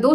2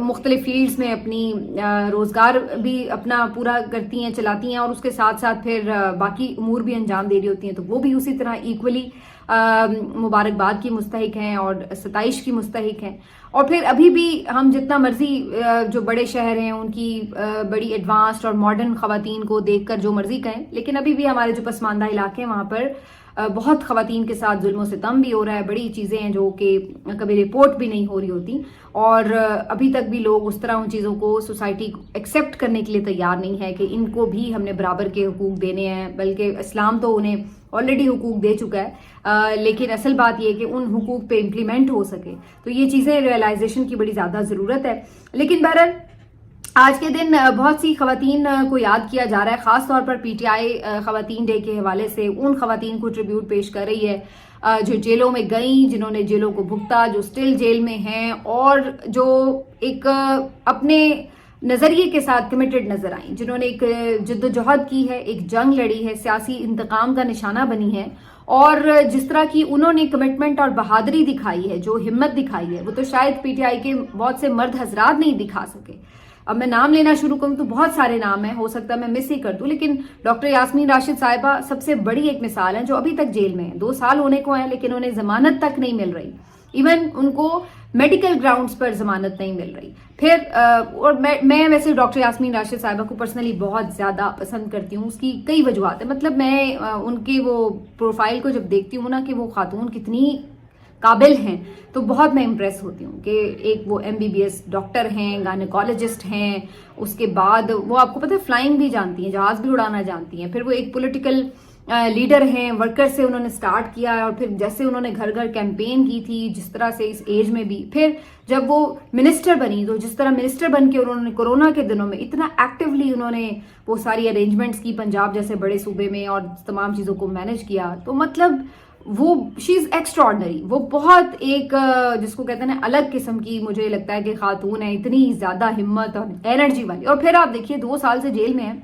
مختلف فیلڈز میں اپنی روزگار بھی اپنا پورا کرتی ہیں، چلاتی ہیں، اور اس کے ساتھ ساتھ پھر باقی امور بھی انجام دے رہی ہوتی ہیں، تو وہ بھی اسی طرح ایکولی مبارکباد کی مستحق ہیں اور ستائش کی مستحق ہیں. اور پھر ابھی بھی ہم جتنا مرضی جو بڑے شہر ہیں ان کی بڑی ایڈوانسڈ اور ماڈرن خواتین کو دیکھ کر جو مرضی کہیں، لیکن ابھی بھی ہمارے جو پسماندہ علاقے ہیں وہاں پر بہت خواتین کے ساتھ ظلم و ستم بھی ہو رہا ہے. بڑی چیزیں ہیں جو کہ کبھی رپورٹ بھی نہیں ہو رہی ہوتی، اور ابھی تک بھی لوگ اس طرح ان چیزوں کو سوسائٹی ایکسیپٹ کرنے کے لیے تیار نہیں ہے کہ ان کو بھی ہم نے برابر کے حقوق دینے ہیں، بلکہ اسلام تو انہیں آلریڈی حقوق دے چکا ہے، لیکن اصل بات یہ کہ ان حقوق پہ امپلیمنٹ ہو سکے، تو یہ چیزیں ریئلائزیشن کی بڑی زیادہ ضرورت ہے. لیکن بہرحال آج کے دن بہت سی خواتین کو یاد کیا جا رہا ہے، خاص طور پر پی ٹی آئی خواتین ڈے کے حوالے سے ان خواتین کو ٹریبیوٹ پیش کر رہی ہے جو جیلوں میں گئیں، جنہوں نے جیلوں کو بھگتا، جو سٹل جیل میں ہیں، اور جو ایک اپنے نظریے کے ساتھ کمیٹڈ نظر آئیں، جنہوں نے ایک جد و جہد کی ہے، ایک جنگ لڑی ہے، سیاسی انتقام کا نشانہ بنی ہے، اور جس طرح کی انہوں نے کمٹمنٹ اور بہادری دکھائی ہے، جو ہمت دکھائی ہے، وہ تو شاید پی ٹی آئی کے بہت سے مرد حضرات نہیں دکھا سکے. اب میں نام لینا شروع کروں تو بہت سارے نام ہیں، ہو سکتا ہے میں مس ہی کر دوں، لیکن ڈاکٹر یاسمین راشد صاحبہ سب سے بڑی ایک مثال ہے، جو ابھی تک جیل میں ہیں، 2 سال ہونے کو ہیں، لیکن انہیں ضمانت تک نہیں مل رہی. ایون ان کو میڈیکل گراؤنڈز پر ضمانت نہیں مل رہی. پھر اور میں ویسے ڈاکٹر یاسمین راشد صاحبہ کو پرسنلی بہت زیادہ پسند کرتی ہوں. اس کی کئی وجوہات ہیں، مطلب میں ان کے وہ پروفائل کو جب دیکھتی ہوں نا کہ وہ خاتون کتنی قابل ہیں، تو بہت میں امپریس ہوتی ہوں کہ ایک وہ MBBS ڈاکٹر ہیں، گائنیکالوجسٹ ہیں، اس کے بعد وہ آپ کو پتہ ہے فلائنگ بھی جانتی ہیں، جہاز بھی اڑانا جانتی ہیں، پھر وہ ایک پولیٹیکل لیڈر ہیں، ورکر سے انہوں نے سٹارٹ کیا ہے، اور پھر جیسے انہوں نے گھر گھر کیمپین کی تھی جس طرح سے اس ایج میں بھی، پھر جب وہ منسٹر بنی تو جس طرح منسٹر بن کے انہوں نے کورونا کے دنوں میں اتنا ایکٹیولی انہوں نے وہ ساری ارینجمنٹس کی پنجاب جیسے بڑے صوبے میں، اور تمام چیزوں کو مینج کیا، تو مطلب وہ شی از ایکسٹراڈنری. وہ بہت ایک جس کو کہتے ہیں نا الگ قسم کی مجھے لگتا ہے کہ خاتون ہے، اتنی زیادہ ہمت اور انرجی والی. اور پھر آپ دیکھیے 2 سال سے جیل میں ہیں،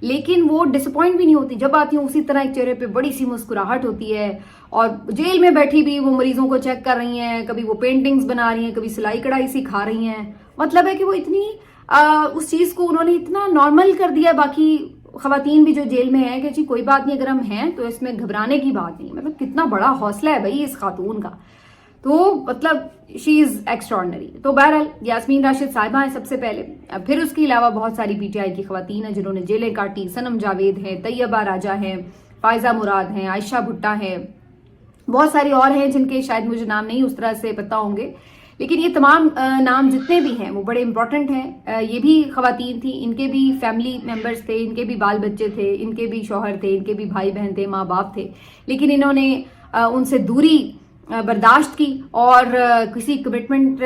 لیکن وہ ڈسپوائنٹ بھی نہیں ہوتی. جب آتی ہوں اسی طرح ایک چہرے پہ بڑی سی مسکراہٹ ہوتی ہے، اور جیل میں بیٹھی بھی وہ مریضوں کو چیک کر رہی ہیں، کبھی وہ پینٹنگز بنا رہی ہیں، کبھی سلائی کڑھائی سکھا رہی ہیں. مطلب ہے کہ وہ اتنی اس چیز کو انہوں نے اتنا نارمل کر دیا باقی خواتین بھی جو جیل میں ہیں کہ جی کوئی بات نہیں، اگر ہم ہیں تو اس میں گھبرانے کی بات نہیں. مطلب کتنا بڑا حوصلہ ہے بھائی اس خاتون کا، تو مطلب شی از ایکسٹراڈنری. تو بہرحال یاسمین راشد صاحبہ ہیں سب سے پہلے. پھر اس کے علاوہ بہت ساری پی ٹی آئی کی خواتین ہیں جنہوں نے جیلیں کاٹی. سنم جاوید ہیں، طیبہ راجہ ہیں، فائزہ مراد ہیں، عائشہ بھٹا ہیں، بہت ساری اور ہیں جن کے شاید مجھے نام نہیں اس طرح سے پتہ ہوں گے، لیکن یہ تمام نام جتنے بھی ہیں وہ بڑے امپورٹنٹ ہیں. یہ بھی خواتین تھیں، ان کے بھی فیملی ممبرز تھے، ان کے بھی بال بچے تھے، ان کے بھی شوہر تھے، ان کے بھی بھائی بہن تھے، ماں باپ تھے، لیکن انہوں نے ان سے دوری برداشت کی، اور کسی کمٹمنٹ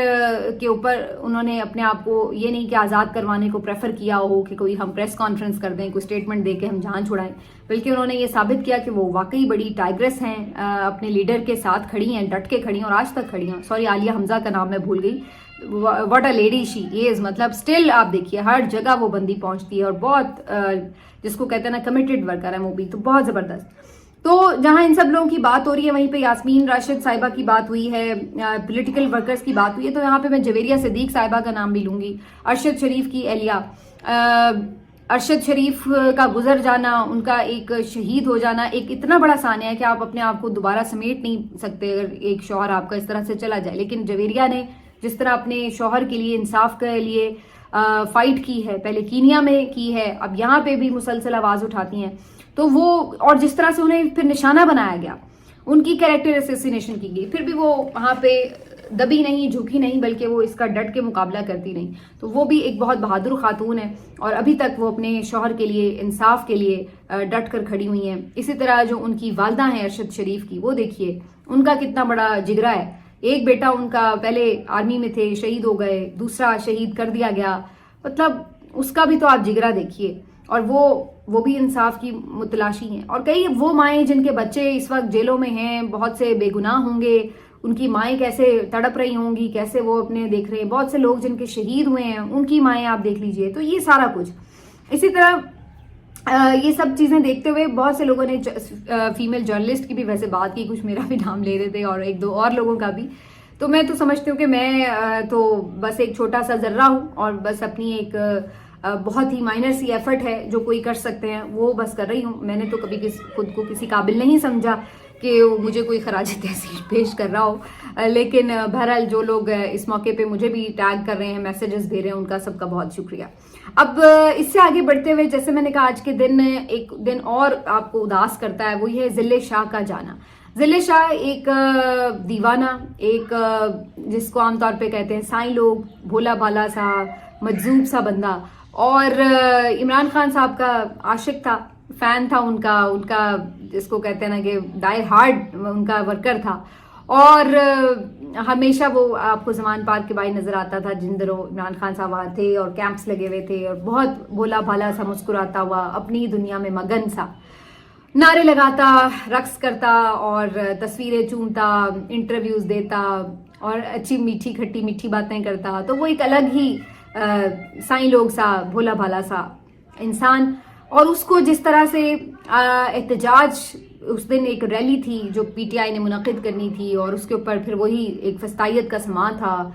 کے اوپر انہوں نے اپنے آپ کو یہ نہیں کہ آزاد کروانے کو پریفر کیا ہو کہ کوئی ہم پریس کانفرنس کر دیں، کوئی اسٹیٹمنٹ دے کے ہم جان چھڑائیں، بلکہ انہوں نے یہ ثابت کیا کہ وہ واقعی بڑی ٹائیگرس ہیں، اپنے لیڈر کے ساتھ کھڑی ہیں، ڈٹ کے کھڑی ہیں، اور آج تک کھڑی ہیں. سوری عالیہ حمزہ کا نام میں بھول گئی. واٹ اے لیڈی شی از. مطلب اسٹل آپ دیکھیے ہر جگہ وہ بندی پہنچتی ہے، اور بہت جس کو کہتے ہیں نا کمیٹڈ ورکر ہے وہ بھی، تو بہت زبردست. تو جہاں ان سب لوگوں کی بات ہو رہی ہے وہیں پہ یاسمین راشد صاحبہ کی بات ہوئی ہے، پولیٹیکل ورکرز کی بات ہوئی ہے، تو یہاں پہ میں جویریہ صدیق صاحبہ کا نام بھی لوں گی. ارشد شریف کی اہلیہ، ارشد شریف کا گزر جانا، ان کا ایک شہید ہو جانا ایک اتنا بڑا سانحہ ہے کہ آپ اپنے آپ کو دوبارہ سمیٹ نہیں سکتے اگر ایک شوہر آپ کا اس طرح سے چلا جائے. لیکن جویریہ نے جس طرح اپنے شوہر کے لیے انصاف کے لیے فائٹ کی ہے، پہلے کینیا میں کی ہے، اب یہاں پہ بھی مسلسل آواز اٹھاتی ہیں، تو وہ اور جس طرح سے انہیں پھر نشانہ بنایا گیا، ان کی کیریکٹر اسیسینیشن کی گئی، پھر بھی وہ وہاں پہ دبی نہیں، جھکی نہیں، بلکہ وہ اس کا ڈٹ کے مقابلہ کرتی رہی. تو وہ بھی ایک بہت بہادر خاتون ہے، اور ابھی تک وہ اپنے شوہر کے لیے انصاف کے لیے ڈٹ کر کھڑی ہوئی ہیں. اسی طرح جو ان کی والدہ ہیں ارشد شریف کی، وہ دیکھیے ان کا کتنا بڑا جگرا ہے. ایک بیٹا ان کا پہلے آرمی میں تھے، شہید ہو گئے، دوسرا شہید کر دیا گیا، مطلب اس کا بھی تو آپ جگرا دیکھیے. اور وہ بھی انصاف کی متلاشی ہیں. اور کئی وہ مائیں جن کے بچے اس وقت جیلوں میں ہیں، بہت سے بے گناہ ہوں گے، ان کی مائیں کیسے تڑپ رہی ہوں گی، کیسے وہ اپنے دیکھ رہے ہیں. بہت سے لوگ جن کے شہید ہوئے ہیں ان کی مائیں آپ دیکھ لیجئے. تو یہ سارا کچھ اسی طرح یہ سب چیزیں دیکھتے ہوئے بہت سے لوگوں نے فیمیل جرنلسٹ کی بھی ویسے بات کی، کچھ میرا بھی نام لے رہے تھے اور 1-2 اور لوگوں کا بھی. تو میں تو سمجھتی ہوں کہ میں تو بس ایک چھوٹا سا ذرہ ہوں اور بس اپنی ایک بہت ہی مائنر سی ایفرٹ ہے جو کوئی کر سکتے ہیں وہ بس کر رہی ہوں. میں نے تو کبھی خود کو کسی قابل نہیں سمجھا کہ مجھے کوئی خراج تحسین پیش کر رہا ہو, لیکن بہرحال جو لوگ اس موقع پہ مجھے بھی ٹیگ کر رہے ہیں, میسیجز دے رہے ہیں, ان کا سب کا بہت شکریہ. اب اس سے آگے بڑھتے ہوئے, جیسے میں نے کہا آج کے دن ایک دن اور آپ کو اداس کرتا ہے, وہ یہ ہے ذل شاہ کا جانا. ذل شاہ ایک دیوانہ, ایک جس کو عام طور پہ کہتے ہیں سائیں لوگ, بھولا بھالا سا مجذوب سا بندہ, اور عمران خان صاحب کا عاشق تھا, فین تھا ان کا جس کو کہتے ہیں نا کہ ڈائی ہارڈ ان کا ورکر تھا. اور ہمیشہ وہ آپ کو زمان پارک کے بائی نظر آتا تھا جن دنوں عمران خان صاحب وہاں تھے اور کیمپس لگے ہوئے تھے, اور بہت بھولا بھالا سا مسکراتا ہوا اپنی دنیا میں مگن سا, نعرے لگاتا, رقص کرتا اور تصویریں چومتا, انٹرویوز دیتا اور اچھی میٹھی کھٹی میٹھی باتیں کرتا. تو وہ ایک الگ ہی سائیں لوگ سا بھولا بھالا سا انسان. اور اس کو جس طرح سے احتجاج, اس دن ایک ریلی تھی جو پی ٹی آئی نے منعقد کرنی تھی, اور اس کے اوپر پھر وہی ایک فسطائیت کا سامان تھا,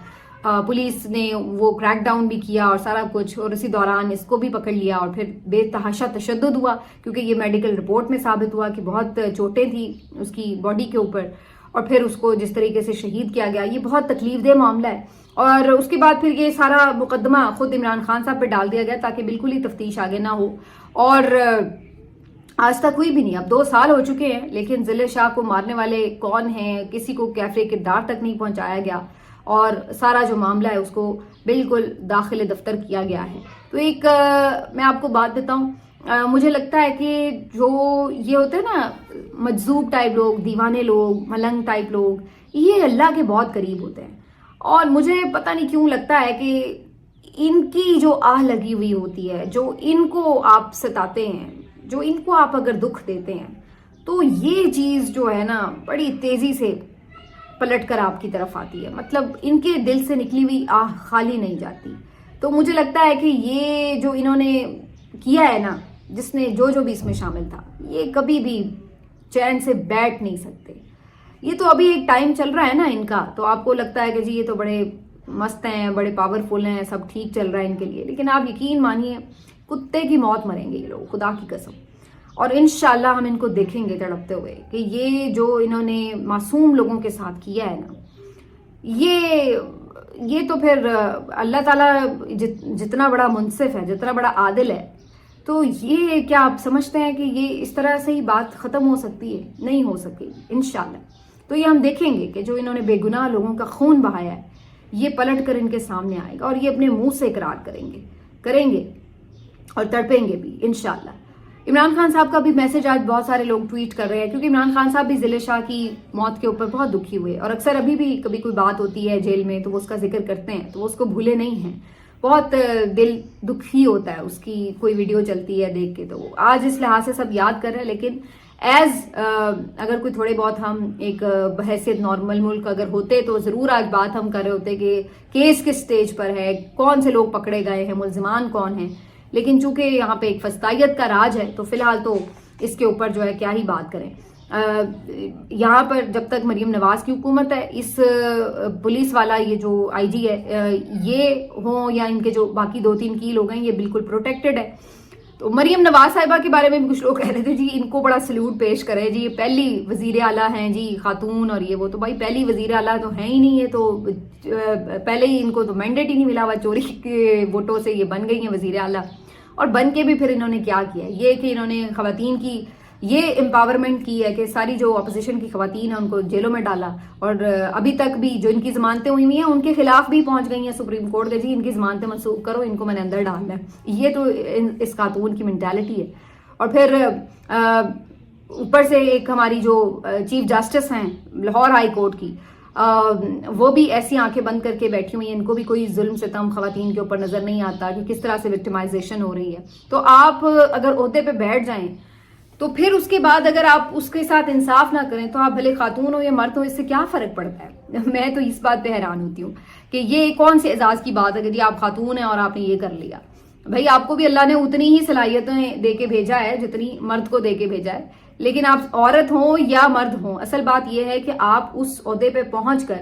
پولیس نے وہ کریک ڈاؤن بھی کیا اور سارا کچھ, اور اسی دوران اس کو بھی پکڑ لیا اور پھر بے تحاشا تشدد ہوا, کیونکہ یہ میڈیکل رپورٹ میں ثابت ہوا کہ بہت چوٹیں تھیں اس کی باڈی کے اوپر, اور پھر اس کو جس طریقے سے شہید کیا گیا. یہ بہت تکلیف دہ معاملہ ہے. اور اس کے بعد پھر یہ سارا مقدمہ خود عمران خان صاحب پہ ڈال دیا گیا تاکہ بالکل ہی تفتیش آگے نہ ہو, اور آج تک کوئی بھی نہیں. اب 2 سال ہو چکے ہیں, لیکن ذل شاہ کو مارنے والے کون ہیں, کسی کو کیفے کردار تک نہیں پہنچایا گیا, اور سارا جو معاملہ ہے اس کو بالکل داخل دفتر کیا گیا ہے. تو ایک میں آپ کو بات دیتا ہوں, مجھے لگتا ہے کہ جو یہ ہوتے ہیں نا مجذوب ٹائپ لوگ, دیوانے لوگ, ملنگ ٹائپ لوگ, یہ اللہ کے بہت قریب ہوتے ہیں. اور مجھے پتہ نہیں کیوں لگتا ہے کہ ان کی جو آہ لگی ہوئی ہوتی ہے, جو ان کو آپ ستاتے ہیں, جو ان کو آپ اگر دکھ دیتے ہیں, تو یہ چیز جو ہے نا بڑی تیزی سے پلٹ کر آپ کی طرف آتی ہے. مطلب ان کے دل سے نکلی ہوئی آہ خالی نہیں جاتی. تو مجھے لگتا ہے کہ یہ جو انہوں نے کیا ہے نا, جس نے جو بھی اس میں شامل تھا, یہ کبھی بھی چین سے بیٹھ نہیں سکتے. یہ تو ابھی ایک ٹائم چل رہا ہے نا ان کا, تو آپ کو لگتا ہے کہ جی یہ تو بڑے مست ہیں, بڑے پاورفل ہیں, سب ٹھیک چل رہا ہے ان کے لیے, لیکن آپ یقین مانیے کتے کی موت مریں گے یہ لوگ, خدا کی قسم. اور انشاءاللہ ہم ان کو دیکھیں گے تڑپتے ہوئے کہ یہ جو انہوں نے معصوم لوگوں کے ساتھ کیا ہے نا, یہ تو پھر اللہ تعالیٰ جتنا بڑا منصف ہے, جتنا بڑا عادل ہے, تو یہ کیا آپ سمجھتے ہیں کہ یہ اس طرح سے ہی بات ختم ہو سکتی ہے؟ نہیں ہو سکے انشاءاللہ. تو یہ ہم دیکھیں گے کہ جو انہوں نے بے گناہ لوگوں کا خون بہایا ہے, یہ پلٹ کر ان کے سامنے آئے گا, اور یہ اپنے منہ سے اقرار کریں گے اور تڑپیں گے بھی انشاءاللہ. عمران خان صاحب کا بھی میسج آج بہت سارے لوگ ٹویٹ کر رہے ہیں, کیونکہ عمران خان صاحب بھی ذل شاہ کی موت کے اوپر بہت دکھی ہوئے, اور اکثر ابھی بھی کبھی کوئی بات ہوتی ہے جیل میں تو وہ اس کا ذکر کرتے ہیں, تو وہ اس کو بھولے نہیں ہیں. بہت دل دکھی ہوتا ہے اس کی کوئی ویڈیو چلتی ہے دیکھ کے, تو آج اس لحاظ سے سب یاد کر رہے ہیں. لیکن اگر کوئی تھوڑے بہت ہم ایک بحیثیت نارمل ملک اگر ہوتے تو ضرور آج بات ہم کر رہے ہوتے کہ کیس کس سٹیج پر ہے, کون سے لوگ پکڑے گئے ہیں, ملزمان کون ہیں. لیکن چونکہ یہاں پہ ایک فسطائیت کا راج ہے, تو فی الحال تو اس کے اوپر جو ہے کیا ہی بات کریں. یہاں پر جب تک مریم نواز کی حکومت ہے, اس پولیس والا یہ جو آئی جی ہے, یہ ہوں یا ان کے جو باقی 2-3 کی لوگ ہیں, یہ بالکل پروٹیکٹڈ ہے. تو مریم نواز صاحبہ کے بارے میں بھی کچھ لوگ کہہ رہے تھے جی ان کو بڑا سلیوٹ پیش کرے, جی یہ پہلی وزیر اعلیٰ ہیں جی خاتون, اور یہ وہ. تو بھائی پہلی وزیر اعلیٰ تو ہیں ہی نہیں ہے, تو پہلے ہی ان کو تو مینڈیٹ ہی نہیں ملا ہوا, چوری کے ووٹوں سے یہ بن گئی ہیں وزیر اعلیٰ. اور بن کے بھی پھر انہوں نے کیا کیا, یہ کہ انہوں نے خواتین کی یہ امپاورمنٹ کی ہے کہ ساری جو اپوزیشن کی خواتین ہیں ان کو جیلوں میں ڈالا, اور ابھی تک بھی جو ان کی ضمانتیں ہوئی ہوئی ہیں ان کے خلاف بھی پہنچ گئی ہیں سپریم کورٹ کے, جی ان کی ضمانتیں منسوخ کرو, ان کو میں نے اندر ڈالنا ہے. یہ تو اس خاتون کی مینٹالٹی ہے. اور پھر اوپر سے ایک ہماری جو چیف جسٹس ہیں لاہور ہائی کورٹ کی, وہ بھی ایسی آنکھیں بند کر کے بیٹھی ہوئی ہیں, ان کو بھی کوئی ظلم ستم خواتین کے اوپر نظر نہیں آتا کہ کس طرح سے وکٹمائزیشن ہو رہی ہے. تو آپ اگر عہدے پہ بیٹھ جائیں تو پھر اس کے بعد اگر آپ اس کے ساتھ انصاف نہ کریں, تو آپ بھلے خاتون ہو یا مرد ہو, اس سے کیا فرق پڑتا ہے؟ میں تو اس بات پہ حیران ہوتی ہوں کہ یہ کون سے اعزاز کی بات ہے کہ جی آپ خاتون ہیں اور آپ نے یہ کر لیا. بھائی آپ کو بھی اللہ نے اتنی ہی صلاحیتیں دے کے بھیجا ہے جتنی مرد کو دے کے بھیجا ہے, لیکن آپ عورت ہوں یا مرد ہوں, اصل بات یہ ہے کہ آپ اس عہدے پہ پہنچ کر